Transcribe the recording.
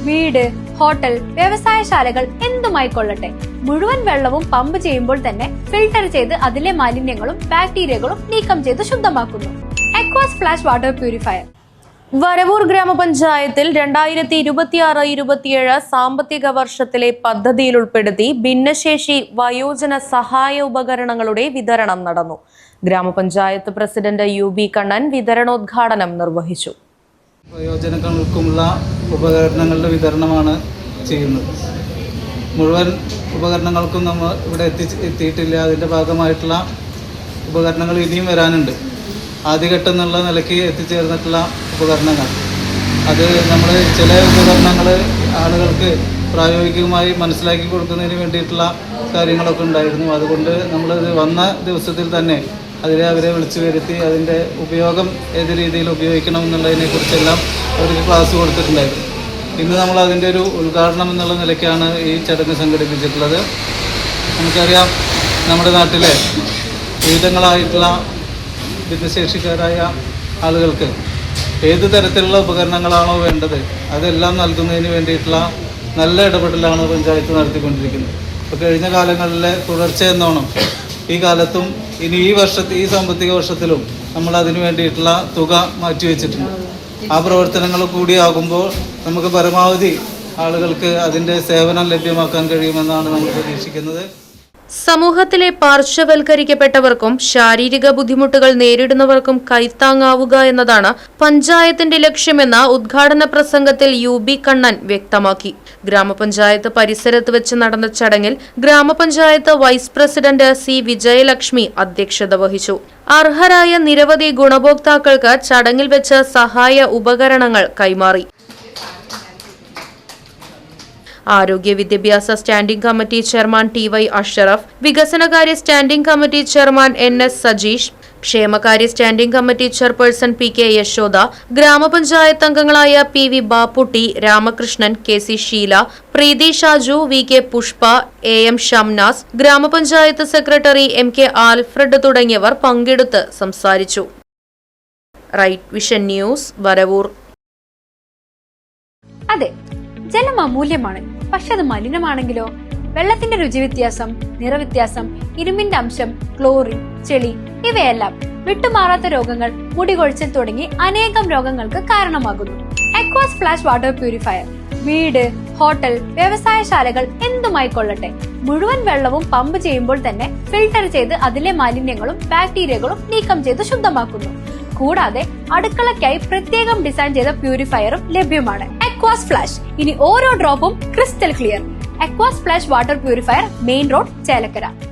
വീട്, ഹോട്ടൽ, വ്യവസായശാലകൾ എന്തുമായിക്കൊള്ളട്ടെ, മുഴുവൻ വെള്ളവും പമ്പ് ചെയ്യുമ്പോൾ തന്നെ ഫിൽട്ടർ ചെയ്ത് അതിലെ മാലിന്യങ്ങളും ബാക്ടീരിയകളും നീക്കം ചെയ്ത് ശുദ്ധമാക്കുന്നു. അക്വാസ് ഫ്ലാഷ് വാട്ടർ പ്യൂരിഫയർ. വരവൂർ ഗ്രാമപഞ്ചായത്തിൽ 2026-27 സാമ്പത്തിക വർഷത്തിലെ പദ്ധതിയിൽ ഉൾപ്പെടുത്തി ഭിന്നശേഷി വയോജന സഹായ ഉപകരണങ്ങളുടെ വിതരണം നടന്നു. ഗ്രാമപഞ്ചായത്ത് പ്രസിഡന്റ് UB കണ്ണൻ വിതരണോദ്ഘാടനം നിർവഹിച്ചു. വയോജനങ്ങൾക്കുമുള്ള ഉപകരണങ്ങളുടെ വിതരണമാണ് ചെയ്യുന്നത്. മുഴുവൻ ഉപകരണങ്ങൾക്കും നമ്മൾ ഇവിടെ എത്തിയിട്ടില്ല. അതിൻ്റെ ഭാഗമായിട്ടുള്ള ഉപകരണങ്ങൾ ഇനിയും വരാനുണ്ട്. ആദ്യഘട്ടം എന്നുള്ള നിലയ്ക്ക് എത്തിച്ചേർന്നിട്ടുള്ള ഉപകരണങ്ങൾ, അത് നമ്മൾ ചില ഉപകരണങ്ങൾ ആളുകൾക്ക് പ്രായോഗികമായി മനസ്സിലാക്കി കൊടുക്കുന്നതിന് വേണ്ടിയിട്ടുള്ള കാര്യങ്ങളൊക്കെ ഉണ്ടായിരുന്നു. അതുകൊണ്ട് നമ്മളത് വന്ന ദിവസത്തിൽ തന്നെ അവരെ വിളിച്ചു വരുത്തി അതിൻ്റെ ഉപയോഗം ഏത് രീതിയിൽ ഉപയോഗിക്കണം എന്നുള്ളതിനെക്കുറിച്ചെല്ലാം അവർക്ക് ക്ലാസ് കൊടുത്തിട്ടുണ്ടായിരുന്നു. ഇന്ന് നമ്മൾ അതിൻ്റെ ഒരു ഉദ്ഘാടനം എന്നുള്ള നിലയ്ക്കാണ് ഈ ചടങ്ങ് സംഘടിപ്പിച്ചിട്ടുള്ളത്. നമുക്കറിയാം, നമ്മുടെ നാട്ടിലെ വിവിധങ്ങളായിട്ടുള്ള ഭിന്നശേഷിക്കാരായ ആളുകൾക്ക് ഏത് തരത്തിലുള്ള ഉപകരണങ്ങളാണോ വേണ്ടത് അതെല്ലാം നൽകുന്നതിന് വേണ്ടിയിട്ടുള്ള നല്ല ഇടപെടലാണ് പഞ്ചായത്ത് നടത്തിക്കൊണ്ടിരിക്കുന്നത്. ഇപ്പോൾ കഴിഞ്ഞ കാലങ്ങളിലെ തുടർച്ച എന്നോണം ഈ കാലത്തും ഇനി ഈ സാമ്പത്തിക വർഷത്തിലും നമ്മൾ അതിനു വേണ്ടിയിട്ടുള്ള തുക മാറ്റിവെച്ചിട്ടുണ്ട്. ആ പ്രവർത്തനങ്ങൾ കൂടിയാകുമ്പോൾ നമുക്ക് പരമാവധി ആളുകൾക്ക് അതിൻ്റെ സേവനം ലഭ്യമാക്കാൻ കഴിയുമെന്നാണ് നമ്മൾ പ്രതീക്ഷിക്കുന്നത്. സമൂഹത്തിലെ പാർശ്വവൽക്കരിക്കപ്പെട്ടവർക്കും ശാരീരിക ബുദ്ധിമുട്ടുകൾ നേരിടുന്നവർക്കും കൈത്താങ്ങാവുക എന്നതാണ് പഞ്ചായത്തിന്റെ ലക്ഷ്യമെന്ന് ഉദ്ഘാടന പ്രസംഗത്തിൽ UB കണ്ണൻ വ്യക്തമാക്കി. ഗ്രാമപഞ്ചായത്ത് പരിസരത്ത് വെച്ച് നടന്ന ചടങ്ങിൽ ഗ്രാമപഞ്ചായത്ത് വൈസ് പ്രസിഡന്റ് C വിജയലക്ഷ്മി അധ്യക്ഷത വഹിച്ചു. അർഹരായ നിരവധി ഗുണഭോക്താക്കൾക്ക് ചടങ്ങിൽ വെച്ച് സഹായ ഉപകരണങ്ങൾ കൈമാറി. ആരോഗ്യ വിദ്യാഭ്യാസ standing committee chairman TY Ashraf, വികസനകാര്യ standing committee chairman NS Sajeesh, ക്ഷേമകാര്യ standing committee chairperson PK Yashoda, ഗ്രാമപഞ്ചായത്ത് അംഗങ്ങളായ PV Bapputty, Ramakrishnan, KC Sheela, Preethi Shaju, VK Pushpa, AM Shamnas, ഗ്രാമപഞ്ചായത്ത് സെക്രട്ടറി MK ആൽഫ്രഡ് തുടങ്ങിയവർ പങ്കെടുത്ത് സംസാരിച്ചു. Right vision news, Varavoor. അതെ, ജലം അമൂല്യമാണ്. പക്ഷെ അത് മലിനമാണെങ്കിലോ? വെള്ളത്തിന്റെ രുചി വ്യത്യാസം, നിറവ്യത്യാസം, ഇരുമ്പിന്റെ അംശം, ക്ലോറിൻ, ചെളി ഇവയെല്ലാം വിട്ടുമാറാത്ത രോഗങ്ങൾ, മുടികൊഴിച്ചിൽ തുടങ്ങി അനേകം രോഗങ്ങൾക്ക് കാരണമാകുന്നു. അക്വാസ് ഫ്ലാഷ് വാട്ടർ പ്യൂരിഫയർ. വീട്, ഹോട്ടൽ, വ്യവസായശാലകൾ എന്തുമായിക്കൊള്ളട്ടെ, മുഴുവൻ വെള്ളവും പമ്പ് ചെയ്യുമ്പോൾ തന്നെ ഫിൽട്ടർ ചെയ്ത് അതിലെ മാലിന്യങ്ങളും ബാക്ടീരിയകളും നീക്കം ചെയ്ത് ശുദ്ധമാക്കുന്നു. കൂടാതെ അടുക്കളയ്ക്കായി പ്രത്യേകം ഡിസൈൻ ചെയ്ത പ്യൂരിഫയറും ലഭ്യമാണ്. അക്വാസ് ഫ്ലാഷ്, ഇനി ഓരോ ഡ്രോപ്പും crystal clear. Aquas Flash water purifier, main road, Chelakkara.